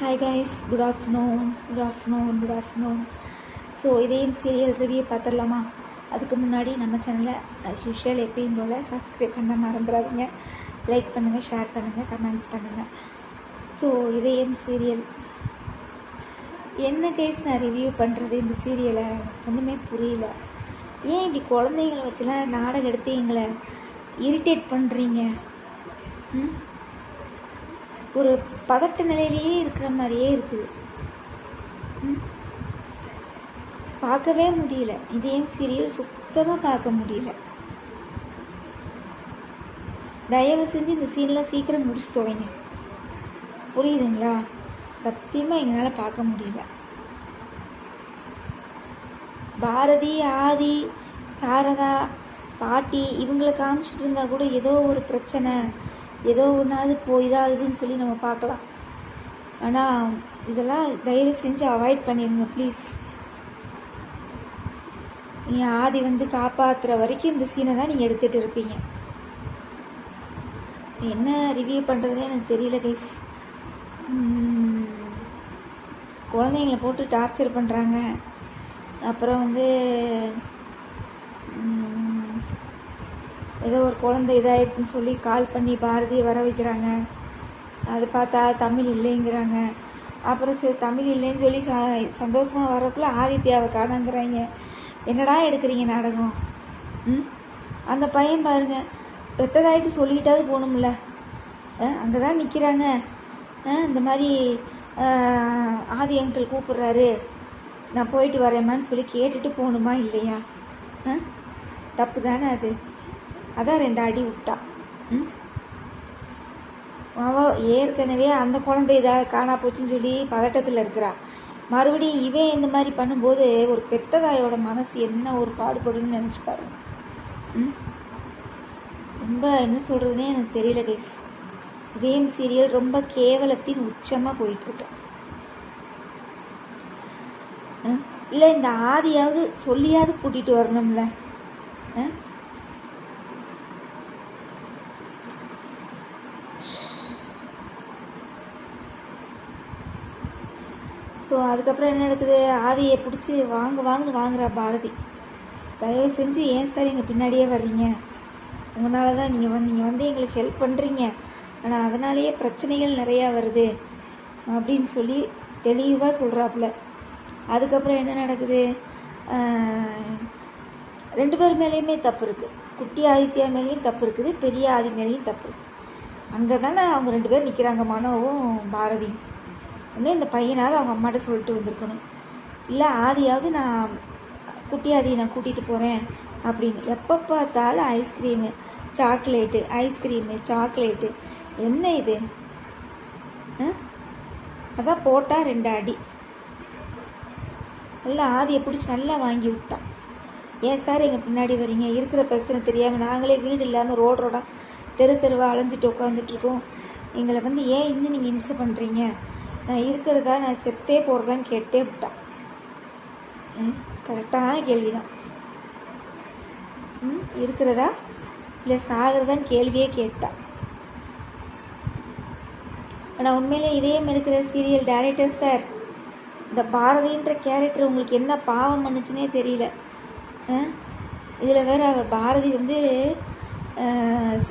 Hi guys, good afternoon. So இதையும் serial review பார்த்துடலாமா? அதுக்கு முன்னாடி நம்ம சேனலை அஸ் யூஷுவல் எப்பயும் போல் சப்ஸ்கிரைப் பண்ண மறந்துடாதீங்க. லைக் பண்ணுங்கள், ஷேர் பண்ணுங்கள், கமெண்ட்ஸ் பண்ணுங்கள். ஸோ இதையும் சீரியல் என்ன கைஸ் நான் ரிவ்யூ பண்ணுறது இந்த சீரியலை ஒன்றுமே புரியல. ஏன் இப்படி குழந்தைங்களை வச்சுலாம் நாடகம் எடுத்து எங்களை இரிட்டேட் பண்ணுறீங்க? ஒரு பதட்ட நிலையிலேயே இருக்கிற மாதிரியே இருக்குது. பார்க்கவே முடியல. இதையும் சீரியல் சுத்தமாக பார்க்க முடியல. தயவு செஞ்சு இந்த சீனில் சீக்கிரம் முடிச்சு துவைங்க. புரியுதுங்களா? சத்தியமாக எங்களால் பார்க்க முடியல. பாரதி, ஆதி, சாரதா, பாட்டி இவங்களை காமிச்சிட்டு இருந்தால் கூட ஏதோ ஒரு பிரச்சனை, ஏதோ ஒன்றாவது இதாகுதுன்னு சொல்லி நம்ம பார்க்கலாம். ஆனால் இதெல்லாம் தயவு செஞ்சு அவாய்ட் பண்ணிடுங்க ப்ளீஸ். நீங்கள் ஆதி வந்து காப்பாற்றுற வரைக்கும் இந்த சீனை தான் நீங்கள் எடுத்துகிட்டு இருப்பீங்க. என்ன ரிவ்யூ பண்ணுறதுனே எனக்கு தெரியல கைஸ். குழந்தைங்களை போட்டு டார்ச்சர் பண்ணுறாங்க. அப்புறம் வந்து ஏதோ ஒரு குழந்தை இதாகிடுச்சுன்னு சொல்லி கால் பண்ணி பாரதியை வர வைக்கிறாங்க. அது பார்த்தா தமிழ் இல்லைங்கிறாங்க. அப்புறம் சரி தமிழ் இல்லைன்னு சொல்லி சந்தோஷமாக வரக்குள்ளே ஆதித்யாவை காணங்கிறாங்க. என்னடா எடுக்கிறீங்க நாடகம்? அந்த பையன் பாருங்க, பெற்றதாயிட்டு சொல்லிக்கிட்டாவது போகணும்ல. அங்கே தான் நிற்கிறாங்க. இந்த மாதிரி ஆதி அங்கிள் கூப்பிட்றாரு, நான் போயிட்டு வரேம்மான்னு சொல்லி கேட்டுட்டு போகணுமா இல்லையா? தப்பு தானே அது. அதான் 2 அடி விட்டா. அவள் ஏற்கனவே அந்த குழந்தை இதாக காணா போச்சுன்னு சொல்லி பதட்டத்தில் இருக்கிறா. மறுபடியும் இவன் இந்த மாதிரி பண்ணும்போது ஒரு பெத்ததாயோட மனசு என்ன ஒரு பாடுபடுன்னு நினச்சி பாருங்க. ரொம்ப என்ன சொல்கிறதுனே எனக்கு தெரியல கைஸ். இதே சீரியல் ரொம்ப கேவலத்தின் உச்சமாக போயிட்டுருக்கு. இல்லை இந்த ஆதியாவது சொல்லியாவது கூட்டிகிட்டு வரணும்ல. ஸோ அதுக்கப்புறம் என்ன நடக்குது? ஆதியை பிடிச்சி வாங்குறா பாரதி. தயவு செஞ்சு ஏன் சார் எங்கள் பின்னாடியே வர்றீங்க? உங்களால தான் நீங்கள் வந்து எங்களுக்கு ஹெல்ப் பண்ணுறீங்க, ஆனால் அதனாலேயே பிரச்சனைகள் நிறையா வருது அப்படின்னு சொல்லி தெளிவாக சொல்கிறாப்புல. அதுக்கப்புறம் என்ன நடக்குது? 2 பேர் மேலேயுமே தப்பு இருக்குது. குட்டி ஆதித்யா மேலேயும் தப்பு இருக்குது, பெரிய ஆதி மேலேயும் தப்பு இருக்குது. அங்கே தானே அவங்க 2 பேர் நிற்கிறாங்க, மனோவும் பாரதியும். இன்னும் இந்த பையனாவது அவங்க அம்மாட்ட சொல்லிட்டு வந்திருக்கணும். இல்லை ஆதியாவது நான் குட்டி ஆதியை நான் கூட்டிகிட்டு போகிறேன் அப்படின்னு. எப்போ பார்த்தாலும் ஐஸ்கிரீமு சாக்லேட்டு, ஐஸ்கிரீமு சாக்லேட்டு, என்ன இது? அதான் போட்டால் 2 அடி. நல்லா ஆதியை பிடிச்சி நல்லா வாங்கி விட்டான். ஏன் சார் எங்கள் பின்னாடி வரீங்க? இருக்கிற பிரச்சனை தெரியாமல் நாங்களே வீடு இல்லாமல் ரோடாக தெருவாக அலைஞ்சிட்டு உட்காந்துட்ருக்கோம். எங்களை வந்து ஏன் இன்னும் நீங்கள் இம்சை பண்ணுறீங்க? நான் இருக்கிறதா, நான் செத்தே போகிறதான்னு கேட்டே விட்டான். கரெக்டான கேள்விதான். இருக்கிறதா இல்லை சாகிறதான்னு கேள்வியே கேட்டான். ஆனால் உண்மையிலே இதயம் எடுக்கிற சீரியல் டைரக்டர் சார், இந்த பாரதின்ற கேரக்டர் உங்களுக்கு என்ன பாவம் பண்ணுச்சுன்னே தெரியல. இதில் வேறு பாரதி வந்து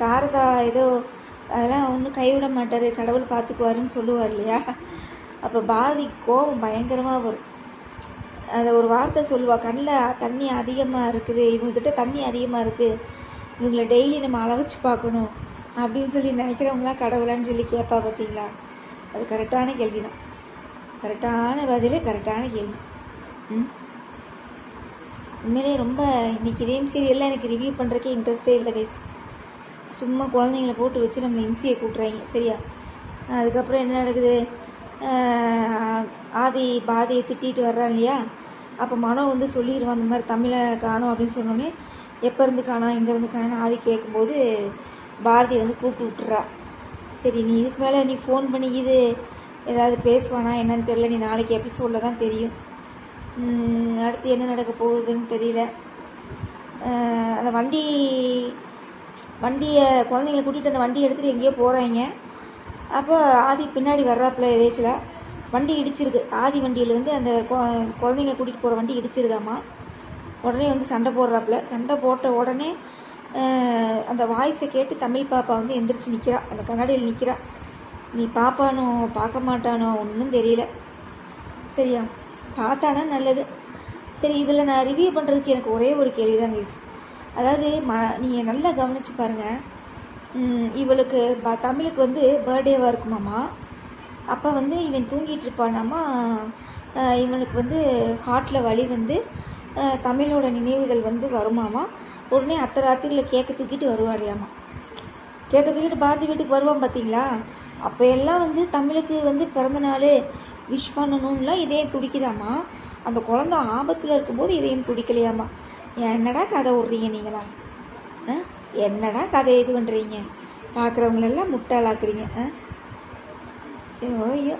சாரதா ஏதோ அதெல்லாம் ஒன்றும் கைவிட மாட்டார், கடவுள் பார்த்துக்குவாருன்னு சொல்லுவார் இல்லையா? அப்போ பாரதி கோபம் பயங்கரமாக வரும். அதை ஒரு வார்த்தை சொல்லுவாள், கண்ணில் தண்ணி அதிகமாக இருக்குது, இவங்ககிட்ட தண்ணி அதிகமாக இருக்குது, இவங்களை டெய்லி நம்ம அளவச்சு பார்க்கணும் அப்படின்னு சொல்லி நினைக்கிறவங்களாம் கடவுளான்னு சொல்லி கேட்பா. பார்த்தீங்களா? அது கரெக்டான கேள்வி தான். கரெக்டான பதிலே கரெக்டான கேள்வி. உண்மையிலே ரொம்ப இன்றைக்கி இதே சீரியல்லாம் எனக்கு ரிவ்யூ பண்ணுறக்கே இன்ட்ரெஸ்டே இல்லை கைஸ். சும்மா குழந்தைங்களை போட்டு வச்சு நம்ம இம்சியை கூட்டுறாங்க. சரியா? அதுக்கப்புறம் என்ன நடக்குது? ஆதி பாதியை திட்டிகிட்டு வர்றான் இல்லையா? அப்போ மனோ வந்து சொல்லிடுவான், இந்த மாதிரி தமிழை காணோம் அப்படின்னு சொன்னோடனே எப்போ இருந்து காணோம், எங்கேருந்து காணோன்னு ஆதி கேட்கும்போது பாரதி வந்து கூப்பிட்டு விட்டுறா. சரி, நீ இதுக்கு மேலே நீ ஃபோன் பண்ணி இது ஏதாவது பேசுவானா என்னன்னு தெரியல, நீ நாளைக்கு எபிசோடில் தான் தெரியும். அடுத்து என்ன நடக்க போகுதுன்னு தெரியல. அந்த வண்டியை குழந்தைங்களை கூட்டிகிட்டு அந்த வண்டியை எடுத்துகிட்டு எங்கேயோ போகிறாங்க. அப்போ ஆதி பின்னாடி வர்றாப்புல எதேச்சில் வண்டி இடிச்சிருது. ஆதி வண்டியில் வந்து அந்த குழந்தைங்களை கூட்டிகிட்டு போகிற வண்டி இடிச்சிருதாம்மா. உடனே வந்து சண்டை போடுறாப்புல. சண்டை போட்ட உடனே அந்த வாய்ஸை கேட்டு தமிழ் பாப்பா வந்து எந்திரிச்சு நிற்கிறா, அந்த கண்ணாடியில் நிற்கிறா. நீ பாப்பானோ பார்க்க மாட்டானோ ஒன்றும் தெரியல. சரியா, பார்த்தானா நல்லது. சரி, இதில் நான் ரிவ்யூ பண்ணுறதுக்கு எனக்கு ஒரே ஒரு கேள்வி தான் கைஸ். அதாவது நீங்கள் நல்லா கவனித்து பாருங்கள். இவளுக்கு தமிழுக்கு வந்து பர்த்டேவாக இருக்குமாம்மா. அப்போ வந்து இவன் தூங்கிட்டு இருப்பானாமா. இவனுக்கு வந்து ஹார்ட்டில் வலி வந்து தமிழோட நினைவுகள் வந்து வருமாமா. உடனே அத்தை ராத்திரியில் கேக்க தூக்கிட்டு வருவாடையாமா. கேக்க தூக்கிட்டு பாரதி வீட்டுக்கு வருவான் பார்த்தீங்களா. அப்போ எல்லாம் வந்து தமிழுக்கு வந்து பிறந்த நாள் விஷ் பண்ணணும்லாம் இதயம் துடிக்குதாம்மா. அந்த குழந்தை ஆபத்தில் இருக்கும்போது இதயம் துடிக்கலையாம்மா. என்னடா கதை விட்றீங்க நீங்களா? என்னடா கதை இது பண்ணுறீங்க? பார்க்குறவங்களெல்லாம் முட்டாளாக்குறீங்க. சரி, ஓய்யோ,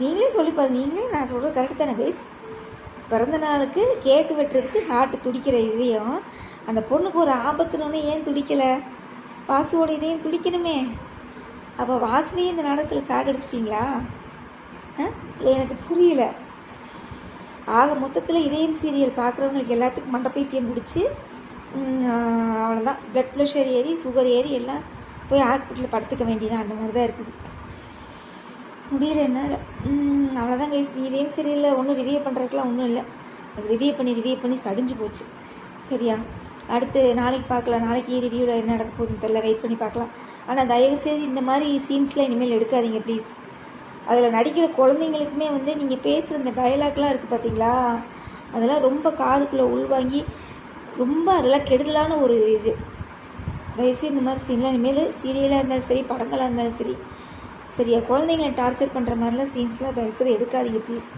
நீங்களே சொல்லி பாருங்க. நீங்களே நான் சொல்கிறது கரெக்டு தானே கைஸ்? பிறந்த நாளுக்கு கேக்கு வெட்டுறதுக்கு ஹார்ட் துடிக்கிற இதயம் அந்த பொண்ணுக்கு ஒரு ஆபத்துனோடனே ஏன் துடிக்கலை? வாசுவோட இதயம் துடிக்கணுமே. அப்போ வாசுவையும் இந்த நாடகத்தில் சாகடிச்சிட்டிங்களா? இல்லை, எனக்கு புரியல. ஆக மொத்தத்தில் இதயம் சீரியல் பார்க்குறவங்களுக்கு எல்லாத்துக்கும் மண்டப்பைத்தியம் பிடிச்சி அவ்வளோதான். ப்ளட் ப்ரெஷர் ஏறி சுகர் ஏறி எல்லாம் போய் ஹாஸ்பிட்டலில் படுத்துக்க வேண்டியதான். அந்த மாதிரி தான் இருக்குது. முடியல என்னால். அவ்வளோதான் கைஸ். இதயம் சீரியலில் ஒன்றும் ரிவ்யூ பண்ணுறதுக்குலாம் ஒன்றும் இல்லை. அது ரிவ்யூ பண்ணி சடிஞ்சு போச்சு. சரியா, அடுத்து நாளைக்கு பார்க்கலாம். நாளைக்கு ரிவ்யூவில் என்ன நடக்க போகுதுன்னு தெரியல, வெயிட் பண்ணி பார்க்கலாம். ஆனால் தயவுசெய்து இந்த மாதிரி சீன்ஸ்லாம் இனிமேல் எடுக்காதீங்க ப்ளீஸ். அதில் நடிக்கிற குழந்தைங்களுக்குமே வந்து நீங்கள் பேசுகிற இந்த டயலாக்லாம் இருக்குது பார்த்தீங்களா, அதெல்லாம் ரொம்ப காதுக்குள்ளே உள்வாங்கி ரொம்ப அதெல்லாம் கெடுதலான ஒரு இது. தயவுசெய்து இந்த மாதிரி சீன்லாம் இனிமேல் சீரியலாக இருந்தாலும் சரி, படங்களாக இருந்தாலும் சரி, சரியா, குழந்தைங்களை டார்ச்சர் பண்ணுற மாதிரிலாம் சீன்ஸ்லாம் தயவுசெய்து எடுக்காதீங்க ப்ளீஸ்.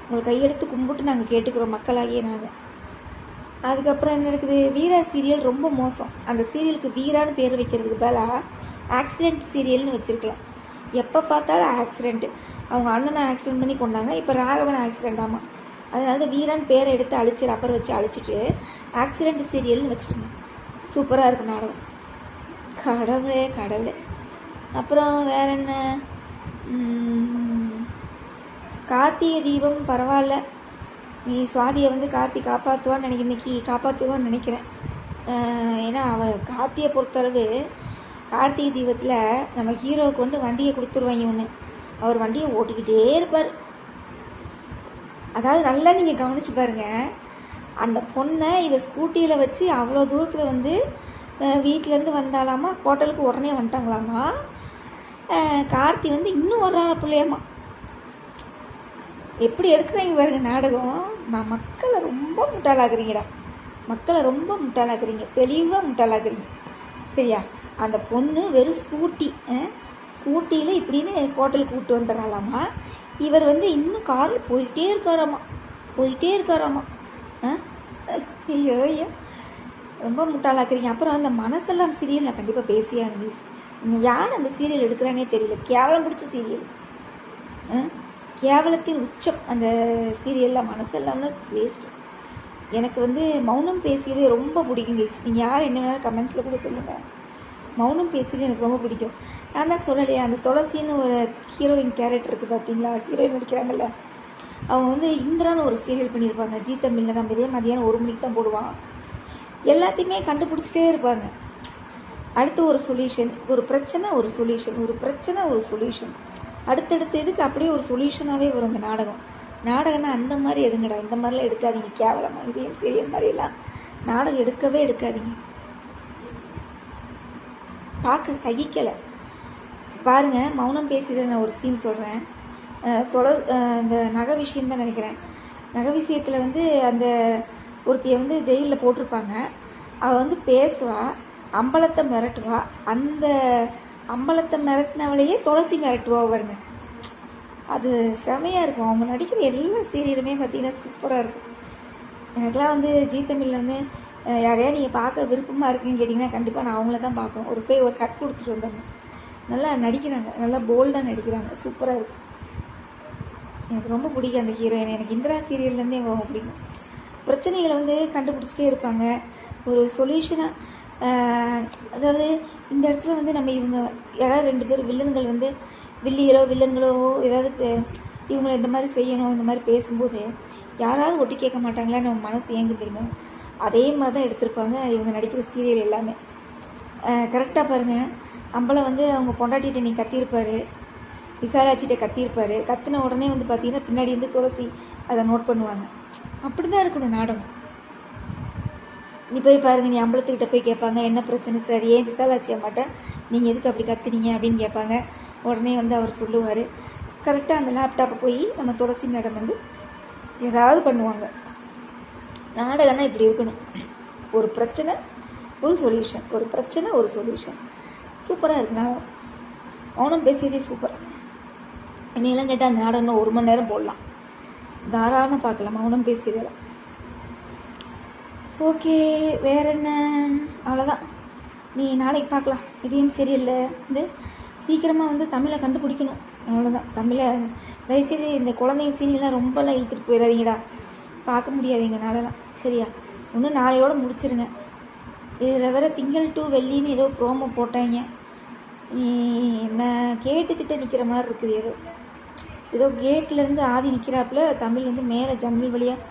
உங்களை கையெடுத்து கும்பிட்டு நாங்கள் கேட்டுக்கிறோம், மக்களாகிய நாங்கள். அதுக்கப்புறம் என்ன நடக்குது? வீரா சீரியல் ரொம்ப மோசம். அந்த சீரியலுக்கு வீரான்னு பேர் வைக்கிறதுக்கு பதிலாக ஆக்சிடெண்ட் சீரியல்னு வச்சுருக்கலாம். எப்போ பார்த்தாலும் ஆக்சிடெண்ட்டு. அவங்க அண்ணனை ஆக்சிடெண்ட் பண்ணி கொண்டாங்க, இப்போ ராகவன் ஆக்சிடெண்ட். ஆமாம், அதனால வீரான் பேரை எடுத்து அழிச்சு ரப்பர் வச்சு அழிச்சிட்டு ஆக்சிடெண்ட் சீரியல்னு வச்சுருங்க. சூப்பராக இருக்கும் நாடகம். கடவுளே கடவுளே. அப்புறம் வேறு என்ன? கார்த்திகை தீபம் பரவாயில்ல. நீ சுவாதியை வந்து கார்த்தி காப்பாற்றுவான்னு இன்னைக்கு காப்பாற்றுவான்னு நினைக்கிறேன். ஏன்னா அவள் கார்த்தியை பொறுத்தளவு கார்த்திகை தீபத்தில் நம்ம ஹீரோவுக்கு வந்து வண்டியை கொடுத்துருவாங்க ஒன்று. அவர் வண்டியை ஓட்டிக்கிட்டே இருப்பார். அதாவது நல்லா நீங்கள் கவனித்து பாருங்கள். அந்த பொண்ணை இதை ஸ்கூட்டியில் வச்சு அவ்வளோ தூரத்தில் வந்து வீட்டிலேருந்து வந்தாலாமா, ஹோட்டலுக்கு உடனே வந்துட்டாங்களாமா. கார்த்தி வந்து இன்னும் ஒரு ஆள் பிள்ளையாமா. எப்படி எடுக்கிறீங்க பாருங்க நாடகம். நான் மக்களை ரொம்ப முட்டாளாக்குறீங்கடா. மக்களை ரொம்ப முட்டாளாக்குறீங்க, தெளிவாக முட்டாளாக்குறீங்க. சரியா, அந்த பொண்ணு வெறும் ஸ்கூட்டியில் இப்படின்னு ஹோட்டலுக்கு கூப்பிட்டு வந்துடுறாளாமா. இவர் வந்து இன்னும் காரில் போயிட்டே இருக்காராமா. ஐயோ ஐயோ, ரொம்ப முட்டாளாக்குறீங்க. அப்புறம் அந்த மனசெல்லாம் சீரியல் நான் கண்டிப்பாக பேசியா மிஸ். யார் அந்த சீரியல் எடுக்கிறானே தெரியல. கேவலம் பிடிச்ச சீரியல், கேவலத்தின் உச்சம் அந்த சீரியலில். மனசெல்லாம்னு வேஸ்ட்டு. எனக்கு வந்து மௌனம் பேசியது ரொம்ப பிடிக்கும் கைஸ். நீங்கள் யார் என்ன வேணாலும் கமெண்ட்ஸில் கூட சொல்லுங்கள். மௌனம் பேசியது எனக்கு ரொம்ப பிடிக்கும். நான் தான் சொல்லலையா, அந்த துளசின்னு ஒரு ஹீரோயின் கேரக்டர் இருக்குது பார்த்தீங்களா, ஹீரோயின் நடிக்கிறாங்கல்ல, அவங்க வந்து இந்திரான்னு ஒரு சீரியல் பண்ணியிருப்பாங்க. ஜீ தமிழில் தான். இதே மதியானம் 1 மணிக்கு தான் போடுவான். எல்லாத்தையுமே கண்டுபிடிச்சிட்டே இருப்பாங்க. அடுத்து ஒரு சொல்யூஷன், ஒரு பிரச்சனை ஒரு சொல்யூஷன், அடுத்தடுத்து இதுக்கு அப்படியே ஒரு சொல்யூஷனாகவே வரும் அந்த நாடகம்னா அந்த மாதிரி எடுங்கடா. இந்த மாதிரிலாம் எடுக்காதீங்க. கேவலமாக இதையும் சீரியல் மாதிரியெல்லாம் நாடகம் எடுக்கவே எடுக்காதீங்க. பார்க்க சகிக்கலை. பாருங்கள், மௌனம் பேசியதில் நான் ஒரு சீன் சொல்கிறேன். அந்த நகை விஷயந்தான் நினைக்கிறேன். நகை விஷயத்தில் வந்து அந்த ஒருத்தியை வந்து ஜெயிலில் போட்டிருப்பாங்க. அவள் வந்து பேசுவா, அம்பலத்தை மிரட்டுவா. அந்த அம்பலத்தை மிரட்டினவளையே துளசி மிரட்டுவா வருங்க. அது செமையாக இருக்கும். அவங்க நடிக்கிற எல்லா சீரியலுமே பார்த்திங்கன்னா சூப்பராக இருக்கும். எனக்குலாம் வந்து ஜீ தமிழில் வந்து யாரையா நீங்கள் பார்க்க விருப்பமாக இருக்குன்னு கேட்டிங்கன்னா கண்டிப்பாக நான் அவங்கள தான் பார்க்கணும். ஒரு கட் கொடுத்துட்டு வந்தாங்க. நல்லா நடிக்கிறாங்க, நல்லா போல்டாக நடிக்கிறாங்க, சூப்பராக இருக்கும். எனக்கு ரொம்ப பிடிக்கும் அந்த ஹீரோயின். எனக்கு இந்திரா சீரியல்லேருந்தே எனக்கு ரொம்ப பிடிக்கும். பிரச்சனைகளை வந்து கண்டுபிடிச்சிட்டே இருப்பாங்க, ஒரு சொல்யூஷனாக. அதாவது இந்த இடத்துல வந்து நம்ம இவங்க யாராவது 2 பேர் வில்லன்கள் வந்து வில்லிகளோ வில்லன்களோ ஏதாவது இவங்களை இந்த மாதிரி செய்யணும் இந்த மாதிரி பேசும்போது யாராவது ஒட்டி கேட்க மாட்டாங்களா, நம்ம மனசு ஏங்கு தெரியுமா? அதே மாதிரி தான் எடுத்திருப்பாங்க இவங்க நடிக்கிற சீரியல் எல்லாமே. கரெக்டாக பாருங்கள், அம்பலம் வந்து அவங்க பொண்டாட்டிகிட்ட நீ கத்தியிருப்பார், விசாலாட்சிகிட்ட கத்தியிருப்பார். கத்தின உடனே வந்து பார்த்தீங்கன்னா பின்னாடி வந்து துளசி அதை நோட் பண்ணுவாங்க. அப்படி தான் இருக்கணும் நாடகம். நீ போய் பாருங்கள், நீ அம்பலத்துக்கிட்ட போய் கேட்பாங்க, என்ன பிரச்சனை சார், ஏன் விசாலாட்சி அம்மாட்ட நீங்கள் எதுக்கு அப்படி கத்துனீங்க அப்படின்னு கேட்பாங்க. உடனே வந்து அவர் சொல்லுவார். கரெக்டாக அந்த லேப்டாப்பை போய் நம்ம துளசி மேடம் வந்து ஏதாவது பண்ணுவாங்க. நாடகம்னா இப்படி இருக்கணும். ஒரு பிரச்சனை ஒரு சொல்யூஷன், ஒரு பிரச்சனை ஒரு சொல்யூஷன். சூப்பராக இருக்கு நாடகம். மௌனம் பேசியதே சூப்பர். என்னையெல்லாம் கேட்டால் அந்த நாடகம்னா 1 மணி நேரம் போடலாம், தாராளமாக பார்க்கலாம் மௌனம் பேசியதில். ஓகே, வேற என்ன? அவ்வளோதான். நீ நாளைக்கு பார்க்கலாம். இதையும் சரியில்லை வந்து சீக்கிரமாக வந்து தமிழை கண்டுபிடிக்கணும். அவ்வளோதான். தமிழை தயவுசெய்து இந்த குழந்தைங்க சீனியெல்லாம் ரொம்பலாம் இழுத்துட்டு போயிடாதீங்கடா, பார்க்க முடியாது எங்கனாலலாம். சரியா? இன்னும் நாளையோடு முடிச்சிருங்க. இதில் வேறு திங்கள் டு வெள்ளின்னு ஏதோ ப்ரோமோ போட்டாங்க. என்ன கேட்டுக்கிட்டே நிற்கிற மாதிரி இருக்குது. ஏதோ கேட்லேருந்து ஆதி நிற்கிறாப்புல தமிழ் வந்து மேலே ஜன்னல் வழியாக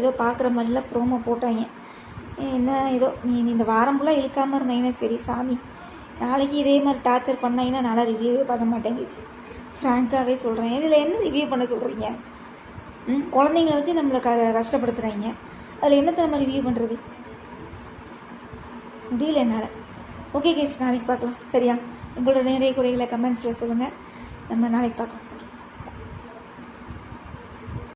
ஏதோ பார்க்குற மாதிரிலாம் ப்ரோமோ போட்டாங்க. என்ன ஏதோ நீ இந்த வாரம் ஃபுல்லாக இழுக்காமல் இருந்தீங்கன்னா சரி சாமி. நாளைக்கு இதே மாதிரி டார்ச்சர் பண்ணாங்கன்னா நல்லா ரிவ்யூவே பண்ண மாட்டேங்க. ஃப்ராங்காகவே சொல்கிறேன். இதில் என்ன ரிவ்யூ பண்ண சொல்கிறீங்க? குழந்தைங்கள வச்சு நம்மளை கஷ்டப்படுத்துகிறாங்க. அதில் என்னத்தை நம்ம ரிவ்யூ பண்ணுறது? முடியல என்னால். ஓகே கேஸ், நாளைக்கு பார்க்கலாம். சரியா? உங்களோட நிறைய குறைகளை கமெண்ட்ஸில் சொல்லுங்கள். நம்ம நாளைக்கு பார்க்கலாம்.